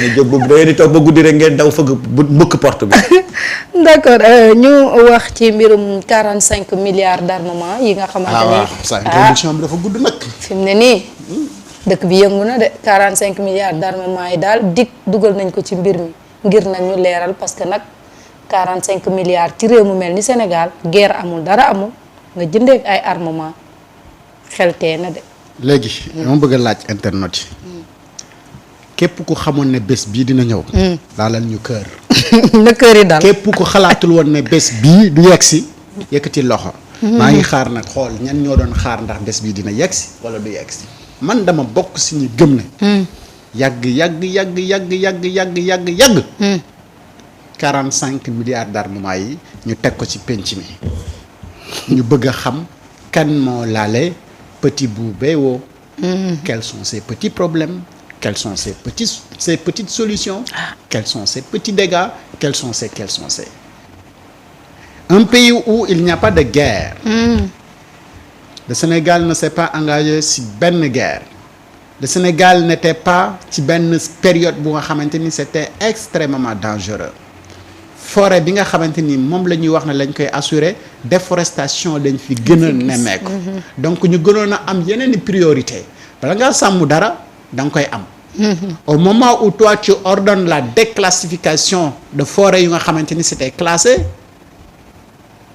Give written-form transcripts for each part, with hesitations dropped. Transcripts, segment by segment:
ni jóg bu dee di toog ba guddi rek ngeen daw fëgg mbëkk porte bi. d'accord ñu wax ci mbirum 45 milliards d'armement yi nga xamante ni. sa introduction bi dafa gudd nag. fi mu ne nii dëkk bi yëngu na de 45 milliards d'armement yi daal dugal nañ ko ci mbir mi ngir nañ ñu leeral parce que nag 45 milliards ci réew mu mel ni Sénégal guerre amul dara amul nga jëndee ay armement xeltee na de. léegi dama bëgg a laaj internet yi. képp ku xamoon ne bés bii dina ñëw. daalal ñu kër. na kër yi daal képp ku xalaatul woon ne bés bii du yegsi yëkkati loxo. maa ngi xaar nag xool ñan ñoo doon xaar ndax bés bii dina yegsi wala du yegsi. man dama bokk si ñu gëm ne. yàgg. 45 milliards d'armement yi ñu teg ko ci penc mi. ñu bëgg a xam kan moo laale petit bout beewoo. quels sont ces petits problèmes. Quelles sont ces petites solutions? Quels sont ces petits dégâts? Quels sont ces? Un pays où il n'y a pas de guerre. Le Sénégal ne s'est pas engagé si benn guerre. Le Sénégal n'était pas ci benn période bu nga xamante ni c'était extrêmement dangereux. Forêt bi nga xamante ni moom la ñuy wax ne lañ koy assurer déforestation lañ fi gën a nemmeeku. Donc ñu gënoon a am yeneen i priorité bala ngaa sàmm dara da nga koy am. Au moment où toi tu ordonnes la déclassification de forêt yu nga xamante ni c'était classé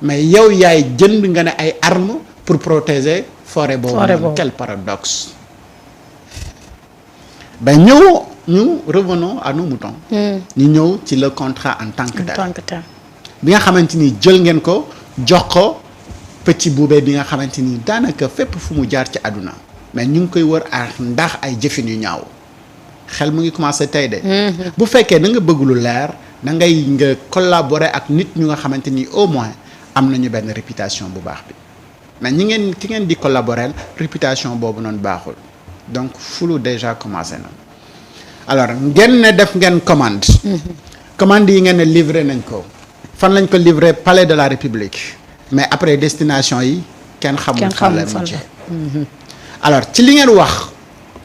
mais yow yaay jënd nga ne ay armes pour protéger forêt boobu. Quel paradoxe. Ben ñu revenons à nos moutons. ñu ñëw ci le contrat en tant que tel. bi nga xamante ni jël ngeen ko jox ko petit boubé bi nga xamante ni daanaka fépp fu mu jaar ci àdduna mais ñu ngi koy wër ndax ay jëfin yu ñaaw. xel mu ngi commencé tey de. bu fekkee da nga bëgg lu leer da ngay nga collaborer ak nit ñu nga xamante ni au moins am nañu benn réputation bu baax bi mais ki ngeen di collaborer réputation boobu noonu baaxul donc fulu déjà commencé na. alors ngeen ne def ngeen commande. commande yi ngeen ne livré nañ ko. fan lañ ko livré palais de la République. mais après destination yi kenn xamul fan la mujjee. alors ci li ngeen wax.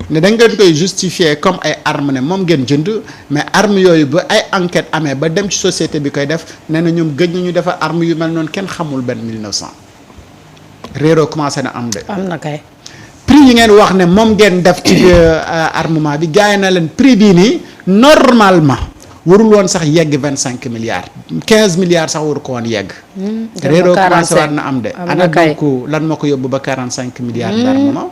ne da ngeen koy justifier comme ay armes ne moom ngeen jënd mais armes yooyu ba ay enquête amee ba dem ci société bi koy def nee na ñoom gëj nañu defar armes yu mel noonu kenn xamul benn 1900 réeroo commencé na am de. am na kay. prix yi ngeen wax ne moom ngeen def ci armement bi gars yi na leen prix bii nii normalement warul woon sax yegg 25 milliards 15 milliards sax waru ko woon yegg. réeroo commencé waat na am de. ana donc lan moo ko yóbbu ba 45 milliards d'armement.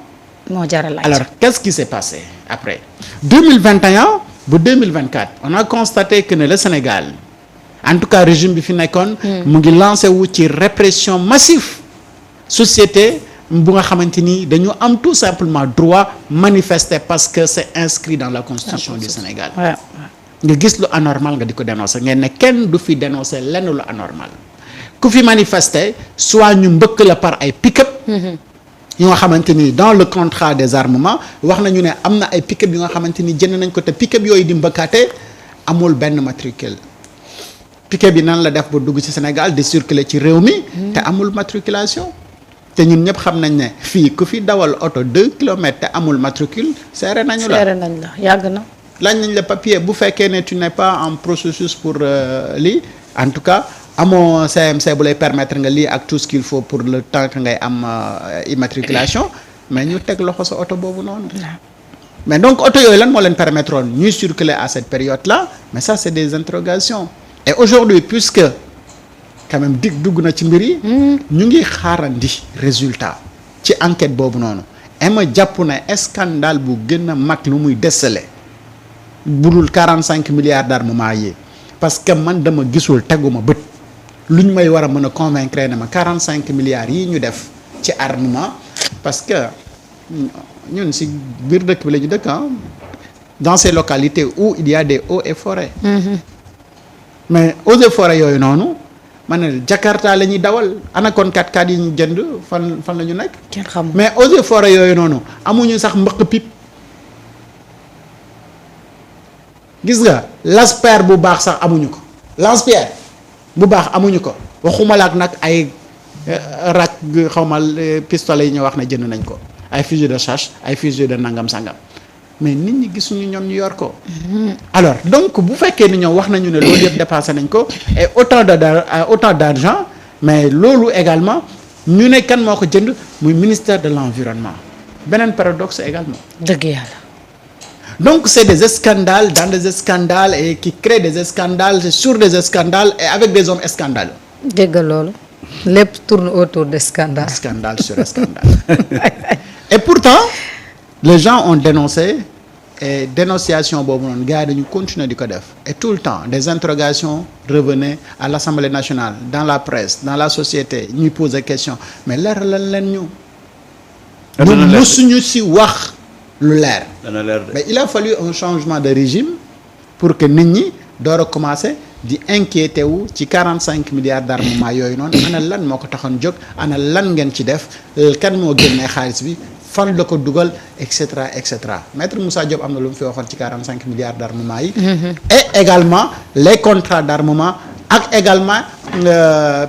moo jaral laaj. Alors qu'est-ce qui s'est passé après 2021 ba 2024 on a constaté que ne le Sénégal en tout cas régime bi fi nekkoon. mu ngi lancé wu ci répression massive société bu nga xamante ni dañu am tout simplement droit manifester parce que c'est inscrit dans la constitution du Sénégal. nga gis lu anormal nga di ko dénoncer ngeen ne kenn du fi dénoncer lenn lu anormal ku fi manifester soit ñu mbëkk la par ay pick-up. yu nga xamante ni dans le contrat des armements wax nañu ne am na ay pick-up yu nga xamante ni jënd nañ ko te pick-up yooyu di mbëkkaate amul benn matricule pick-up bi nan la def ba dugg ci Sénégal di circuler ci réew mi te amul matriculation te ñun ñëpp xam nañ ne fii ku fi dawal oto 2 kilomètres te amul matricule seere nañu la yàgg na laaj nañ la papier bu fekkee ne tu n'es pas en processus pour lii en tout cas amoo CMC bu lay permettre nga lii ak tout ce qu'il faut pour le temps que ngay am immatriculation mais ñu teg loxo sa oto boobu noonu. mais donc oto yooyu lan moo leen permettre woon ñuy circuler à cette période là mais ça c'est des interrogations et aujourd'hui puisque quand même dugg na ci mbir yi. ñu ngi xaarandi résultat ci enquête boobu noonu. et ma jàpp ne scandale bu gën a mag lu muy déceler budul 45 milliards d'armement yi parce que man dama gisul teguma bët. lu ñu may war a mën a convaincre ne ma 45 milliards yi ñu def ci armement parce que ñun si biir dëkk bi la ñu dëkk dans ces localités où il y a des eaux et forêts. mais eaux et forêts yooyu noonu ma ne Jakarta la ñuy dawal ana kon 4x4 yi ñu jënd fan la ñu nekk. kenn xamul mais eaux et forêts yooyu noonu amuñu sax mbëq pip gis nga lasper bu baax sax amuñu ko lance-pierre bu baax amuñu ko waxuma la ak nag ay rak xawma pistolet yi ñu wax ne jënd nañ ko ay fusil de chasse ay fusil de nangam sangam mais nit ñi gisuñu ñoom ñu yor ko. alors donc bu fekkee ni ñoom wax nañu ne loolu yëpp dépassé nañ ko et autant d'argent mais loolu également ñu ne kan moo ko jënd muy ministère de l'environnement beneen paradoxe également. dëgg yàlla. donc c'est des scandales dans des scandales et qui créent des scandales sur des scandales et avec des hommes scandaleux. dégg loolu lépp tourne autour des scandales. Scandale sur scandale. Et pourtant les gens ont dénoncé et dénonciation boobu noonu gars yi dañu continuer di ko def et tout le temps des interrogations revenaient à l'Assemblée nationale dans la presse dans la société ñuy poser question mais leeralal leen ñu. ñu musuñu ci wax lu leer. dana leer de. mais il a fallu un changement de régime pour que nit ñi door a commencer di inquiété wu ci 45 milliards d'armement yooyu noonu ana lan moo ko taxoon jóg ana lan ngeen ci def kan moo génnee xaalis bi fan la ko dugal et cetera et cetera maître Moussa Diop am na lu mu fi waxoon ci 45 milliards d'armement yi. et également les contrats d'armement ak également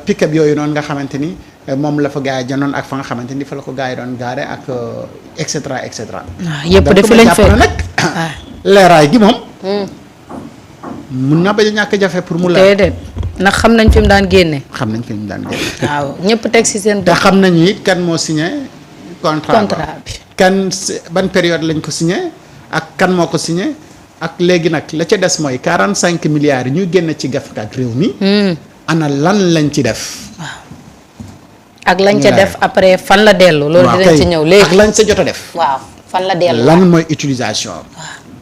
pick-up yooyu noonu nga xamante ni moom la fa gars yi jëndoon ak fa nga xamante ni fa la ko gars yi doon gaare ak et cetera et cetera. waaw yëpp de fi lañ fekk nag leeraay gi moom. mun na bañ a ñàkk jafe pour mu leer. déedéet ndax xam nañ fi mu daan génne. xam nañ fi mu daan génne. waaw ñëpp teg ci seen. te xam nañu it kan moo signé. contrat bi kan ban période lañ ko signé ak kan moo ko signé ak léegi nag la ca des mooy 45 milliards yi ñuy génn ci gafakaat réew mi. ana lan lañ ci def. waaw ak lañ ca def après fan la dellu. loolu dinañ ci ñëw léegi ak lañ sa jot a def. waaw fan la dellu. lan mooy utilisation.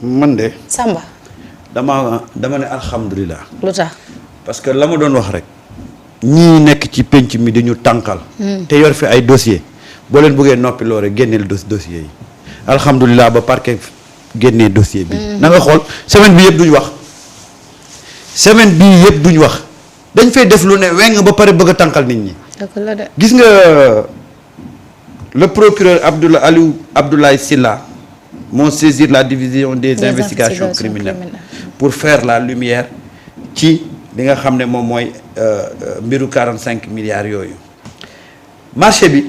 man de. Samba. dama ne alhamdulilah. lu tax. parce que la ma doon wax rek. ñii nekk ci penc mi dañu tànkal. te yor fi ay dossiers. boo leen bëggee noppi loo rek génneel dossier yi alhamdulilah ba parquet génnee dossier bi. na nga xool semaine bi yëpp duñ wax. semaine bii yëpp duñ wax dañ fay def lu ne weng ba pare bëgg a tànkal nit ñi. dëgg la de. gis nga le procureur Abdoulaye Sylla moo saisir la division des investigations criminelles pour faire la lumière ci li nga xam ne moom mooy mbiru 45 milliards yooyu marché bi.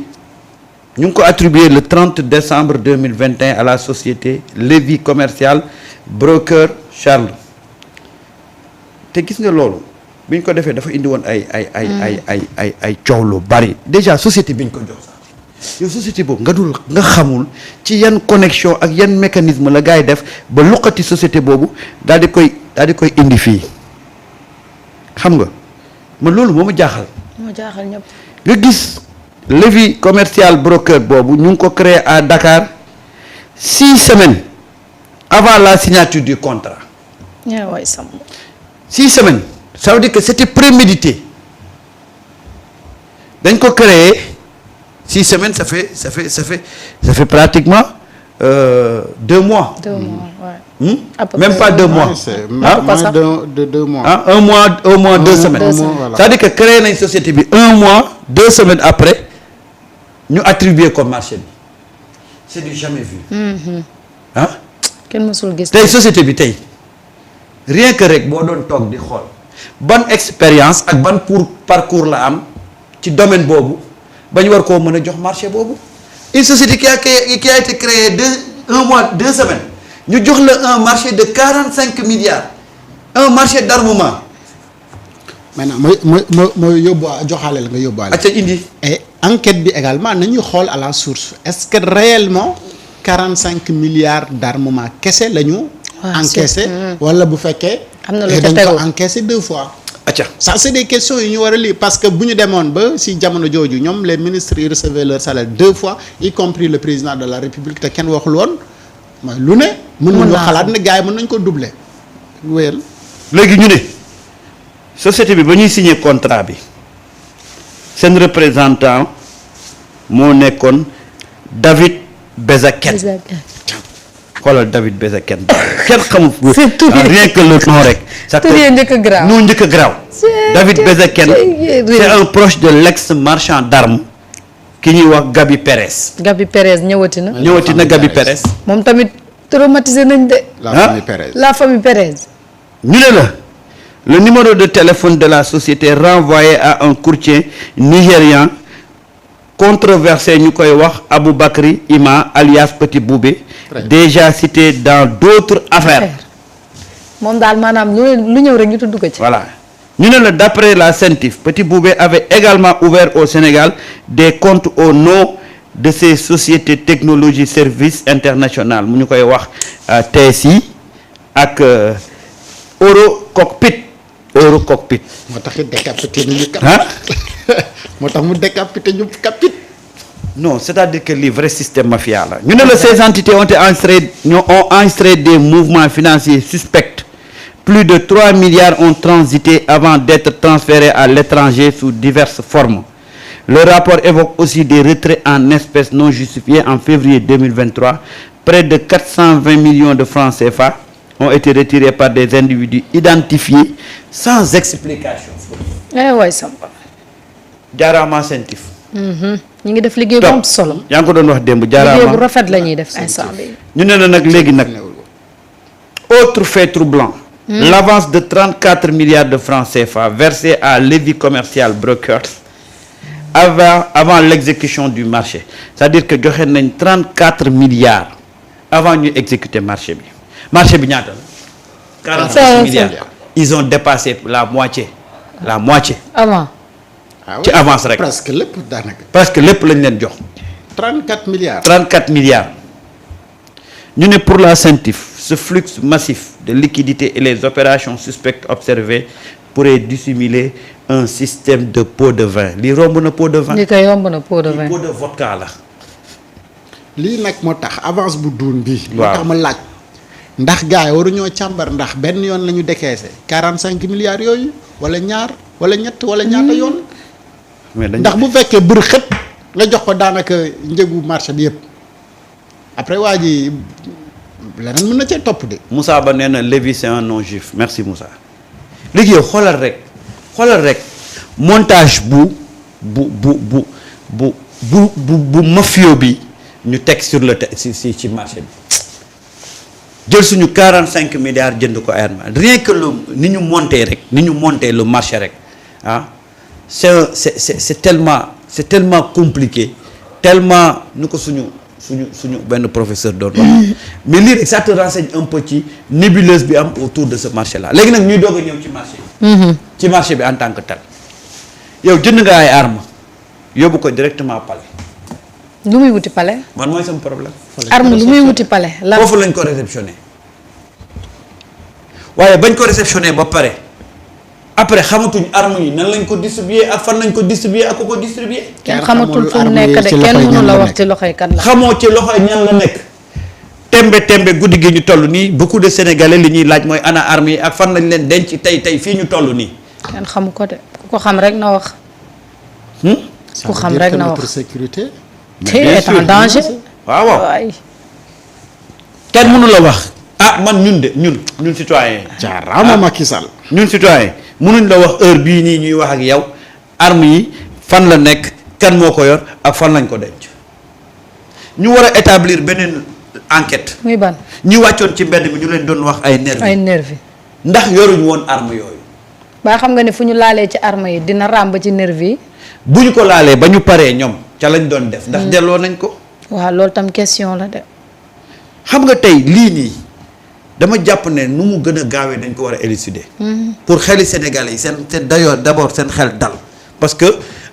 ñu ngi ko attribué le 30 décembre 2021 à la société Lévi Commercial Broker Charles te gis nga loolu bi ñu ko defee dafa indi woon ay coow lu bari déjà société bi ñu ko jox sax yow société boobu nga xamul ci yan connexion ak yan mécanisme la gars yi def ba luqati société boobu daal di koy indi fii xam nga man loolu moo ma jaaxal. moo jaaxal ñëpp. nga gis. Lévi Commercial Broker boobu ñu ngi ko créé à Dakar 6 semaines avant la signature du contrat. ñaa waay Samba. 6 semaines ça veut dire que c'était prémédité dañ ko créé 6 semaines ça fait pratiquement 2 mois. 2 mois ouais. Même pas 2 mois. C'est moins de 2 mois. Ah, un mois 2 semaines. Voilà. Ça veut dire que créé nañ société bi 1 mois 2 semaines après. ñu attribué comme marché bi c'est du jamais vu. ah. kenn mësul gis. tey société bi tey rien que rek boo doon toog di xool ban expérience ak ban parcours la am ci domaine boobu ba ñu war koo mën a jox marché boobu une société qui a été créée 1 mois 2 semaines ñu jox la un marché de 45 milliards un marché d'armement. maintenant mooy yóbbu joxaale la nga yóbbuwaale. acca indi. et enquête bi également nañu xool à la source est-ce que réellement 45 milliards d'armement kese la ñu. encaissé wala bu fekkee. am na lu ca dañ tegu ko encaissé 2 fois. acca ça c'est des questions yu ñu war a lire parce que bu ñu demoon ba si jamono jooju ñoom les ministres yi recevaient leur salaire 2 fois y compris le président de la république te kenn waxul woon mooy lu ne. mën nañu xalaat ne gars yi mën nañu ko doubler. wéyal léegi ñu ne société bi ba ñuy signer contrat bi seen représentant moo nekkoon David Bezaken. xoolal David Bezaken kenn xamul. rien que le nom rek. tur yi njëkk a garaaw nu njëkk a garaaw. David Bezaken c'est un proche de l'ex marchand d'armes ki ñuy wax Gabi Perez. Gabi Perez ñëwati na. Gabi Perez. moom tamit traumatisé nañ de. la famille Perez. ñu ne la le numéro de téléphone de la société renvoyé à un courtier nigérian controversé ñu koy wax Aboubacry Ima alias Petit Boubé déjà cité dans d'autres affaires. moom daal maanaam lu ñëw rek ñu tudd ko ci. voilà ñu ne la d'après la CENTIF Petit Boubé avait également ouvert au Sénégal des comptes au nom de ces sociétés technologie services internationales mu ñu koy wax TSI ak Eurocockpit. moo tax it décapité nañu moo tax mu décapité ñu capite. non c'est-à-dire que les vrais systèmes mafia la ñu ne la ces entités ont enregistré des mouvements financiers suspects. Plus de 3 milliards ont transité avant d'être transférés à l'étranger sous diverses formes. Le rapport évoque aussi des retraits en espèces non justifiés en février 2023. Près de 420 millions de francs CFA ont été retirés par des individus identifiés sans explication. waay Samba. jaaraama CENTIF. ñu ngi def liggéey bu am solo. yaa ngi ko doon wax démb jaaraama liggéey bu rafet la ñuy def instant bi. ñu ne la nag léegi nag autre fait troublant. L'avance de 34 milliards de francs CFA versée à Lévi Commercial Brokers avant l'exécution du marché. C'est-à-dire que joxe nañ 34 milliards avant ñu exécuter marché bi ñaata la 46 milliards. Ils ont dépassé la moitié avant ci avance rek presque lépp daanaka. presque lépp lañ leen jox 34 milliards ñu ne pour la CENTIF ce flux massif de liquidités et les opérations suspectes observées pourraient dissimuler un système de pots de vin lii romb na pot de vin. li koy yomb na pot de vin. pot de vodka la. lii nag moo tax avance bu duun bi. waaw moo tax ma laaj. ndax gars yi waruñoo càmbar ndax benn yoon la ñu décaissé 45 milliards yooyu wala ñaar wala ñett wala ñaata yoon. mais ndax bu fekkee bër xët nga jox ko daanaka njëgu marché bi yëpp après waa ji leneen mën na cee topp de. Moussa Ba nee na Lévi c'est un non juif merci Moussa. léegi yow xoolal rek montage bu mafio bi ñu teg sur le ci marché bi jël suñu 45 milliards jënd ko aérement rien que ni ñu monter le marché rek ah c'est tellement compliqué tellement nu ko suñu benn professeur doon wax mais lii rek ça te renseigne un peu ci nébuleuse bi am autour de ce marché là léegi nag ñuy doog a ñëw ci marché bi ci marché bi en tant que tel yow jënd nga ay armes yóbbu ko directement palais lu muy wuti palais. man mooy sama problème arme lu muy wuti palais la foofu lañ ko réceptionné waaye bañ ko réceptionné ba pare après xamatuñ arme yi nan lañ ko distribuer ak fan lañ ko distribuer ak ku ko distribuer kenn xamatul fu mu nekk de kenn mënu la wax ci loxoy kan la. xamoo ci loxoy ñan la nekk tembe guddi gi ñu toll nii beaucoup de sénégalais li ñuy laaj mooy ana arme yi ak fan lañ leen denc tey fii ñu toll nii. kenn xamu ko de ku ko xam rek na wax. ku xam rek na wax notre sécurité. est en danger. waaw kenn mënu la wax man ñun citoyen jaaraama Macky Sall. ñun citoyen mënuñ la wax heure bii nii ñuy wax ak yow arme yi fan la nekk kan moo ko yor ak fan lañ ko denc ñu war a établir beneen enquête. muy ban ñi wàccoon ci mbedd mi ñu leen doon wax ay nervi ndax yoruñ woon arme yooyu. ba xam nga ne fu ñu laalee ci arme yi dina ràmb ci nervi yi. bu ñu ko laalee ba ñu paree ñoom ca lañ doon def. ndax delloo nañ ko. waaw loolu tam question la de. xam nga tey lii nii dama jàpp ne nu mu gën a gaawee dañ ko war a élucider. pour xeli Sénégalais yi seen d'ailleurs d'abord seen xel dal parce que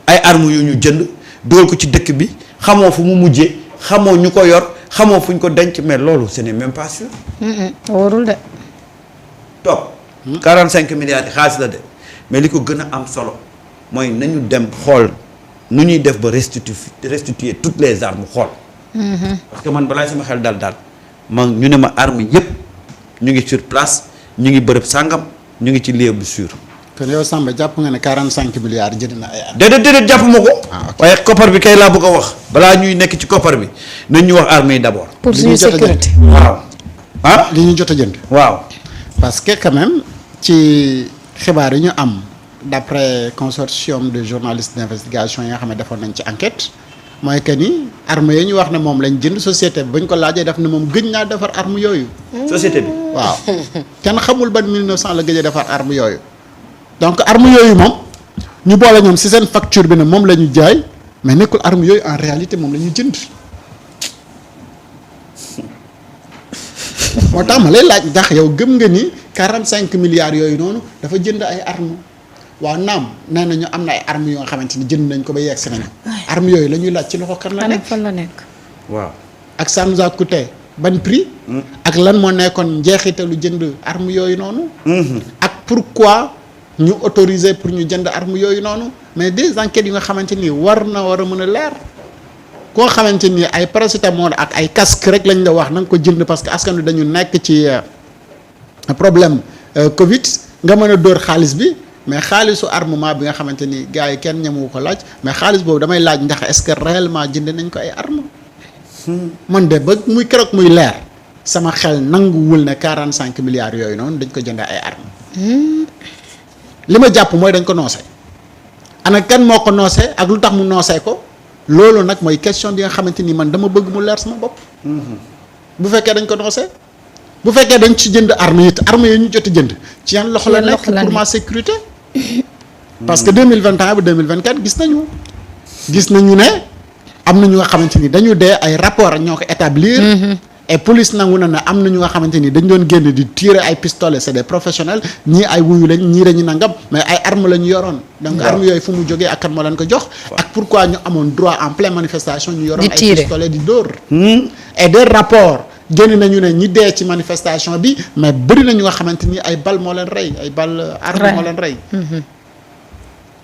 ay armes yu ñu jënd dugal ko ci dëkk bi xamoo fu mu mujjee xamoo ñu ko yor xamoo fu ñu ko denc mais loolu ce n'est même pas sûr. wóorul de. toog 45 milliards yi xaalis la de mais li ko gën a am solo mooy nañu dem xool nu ñuy def ba restituer toutes les armes xool. parce que man balaa sama xel daal ñu ne ma armes yépp ñu ngi sur place ñu ngi bërëb sàngam ñu ngi ci lieu bu sûr. kon yow Samba jàpp nga ne 45 milliards jënd na ay armes. déedéet jàpp ma ko. waaye koppar bi kay laa bëgg a wax balaa ñuy nekk ci koppar bi nañ ñu wax armes yi d'abord. pour suñu sécurité waaw. li ñu jot a jënd. waaw. parce que quand même ci xibaar yi ñu am d'après consortium de journalistes d'investigation yi nga xam ne defoon nañ ci enquête mooy que ni armes yi ñu wax ne moom lañ jënd société bi ba ñu ko laajee def ne moom gëj naa defar armes yooyu. société bi. waaw kenn xamul ban 1900 la gëj a defar armes yooyu donc armes yooyu moom ñu boole ñoom ci seen facture bi ne moom la ñu jaay mais nekkul arme yooyu en réalité moom la ñu jënd. moo tax ma lay laaj ndax yow gëm nga ni 45 milliards yooyu noonu dafa jënd ay armes waaw naam nee nañu am na ay armes yoo nga xamante ni jënd nañ ko ba yegg si nañu. armes yooyu la ñuy laaj ci loxo kan la nekk. fan la nekk. waaw. ak ça nous a coûté ban prix. ak lan moo nekkoon njeexitalu jënd armes yooyu noonu. ak pourquoi ñu autoriser pour ñu jënd armes yooyu noonu mais des enquêtes yu nga xamante ni war a mën a leer. koo xamante ni ay paracétamol ak ay casque rek lañ la wax na nga ko jënd parce que askan wi dañu nekk ci problème Covid nga mën a dóor xaalis bi mais xaalisu armement bi nga xamante ni gars yi kenn ñamu ko laaj mais xaalis boobu damay laaj ndax est-ce que réellement jënd nañ ko ay armes. man de ba muy keroog muy leer sama xel nanguwul ne 45 milliards yooyu noonu dañ ko jënd ay armes. li ma jàpp mooy dañ ko noose. ana kan moo ko noose ak lu tax mu noosee ko. loolu nag mooy question bi nga xamante ni man dama bëgg mu leer sama bopp. bu fekkee dañ ko noosee. bu fekkee dañ ci jënd arme yi yi ñu jot a jënd. ci yan loxo la nekk pour ma sécurité. parce que 2021 ba 2024 gis nañu ne am na ñu nga xamante ni dañu dee ay rapport ak ñoo ko établir. et police nangu na ne am na ñu nga xamante ni dañ doon génn di tirer ay pistolets c'est des professionnels ñii ay wuyu lañ ñii dañu nangam mais ay armes la ñu yoroon. donc armes yooyu fu mu jógee ak kan moo leen ko jox. ak pourquoi ñu amoon droit en pleine manifestation ñu yoroon ay pistolets di dóor. et des rapports génn nañu ne ñi dee ci manifestation bi mais bëri na ñu nga xamante ni ay bal moo leen rey ay bal arme moo leen rey.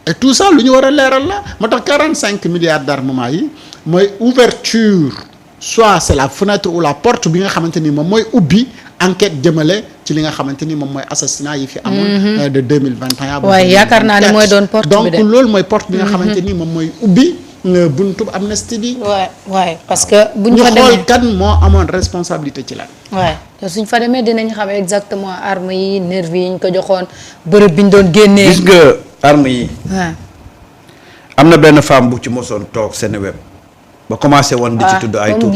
et tout ça lu ñu war a leeral la moo tax 45 milliards d'armement yi mooy ouverture soit c'est la fenêtre ou la porte bi nga xamante ni moom mooy ubbi enquête jëmale ci li nga xamante ni moom mooy assassinat yi fi amoon de 2021 ba waaye yaakaar naa ne mooy doon porte bi de donc loolu mooy porte bi nga xamante ni moom mooy ubbi buntu amnistie bi. waay parce que buñ fa demee ñu xool kan moo amoon responsabilité ci lan. waay te suñ fa demee dinañ xam exactement armes yi nervi yi ñu ko joxoon bërëb bi ñu doon génnee. gis nga armes yi. am na benn femme bu ci mosoon toog Seneweb ba commencé woon di ci tudd ay tur.